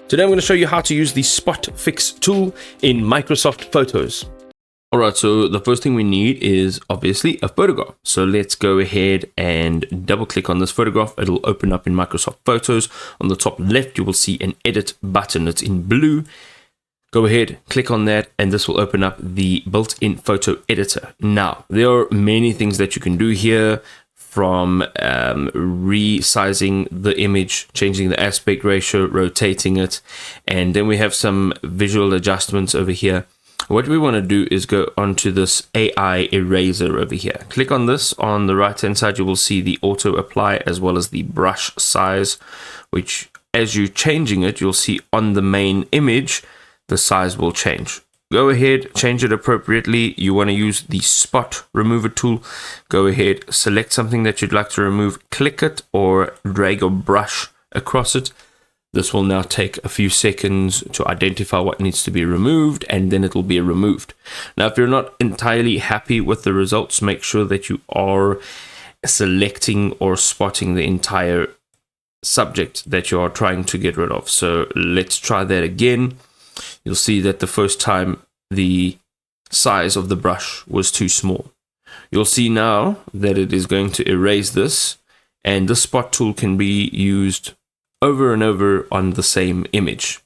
Today I'm going to show you how to use the Spot Fix tool in Microsoft Photos. Alright, so the first thing we need is obviously a photograph. So let's go ahead and double click on this photograph. It'll open up in Microsoft Photos. On the top left, you will see an edit button. It's in blue. Go ahead, click on that, and this will open up the built-in photo editor. Now, there are many things that you can do here, from resizing the image, changing the aspect ratio, rotating it, and then we have some visual adjustments over here. What we want to do is go onto this AI eraser over here. Click on this. On the right hand side, you will see the auto apply as well as the brush size, which as you're changing it, you'll see on the main image, the size will change. Go ahead, change it appropriately. You want to use the spot remover tool. Go ahead, select something that you'd like to remove, click it or drag or brush across it. This will now take a few seconds to identify what needs to be removed, and then it will be removed. Now, if you're not entirely happy with the results, make sure that you are selecting or spotting the entire subject that you are trying to get rid of. So let's try that again. You'll see that the first time the size of the brush was too small. You'll see now that it is going to erase this, and the spot tool can be used over and over on the same image.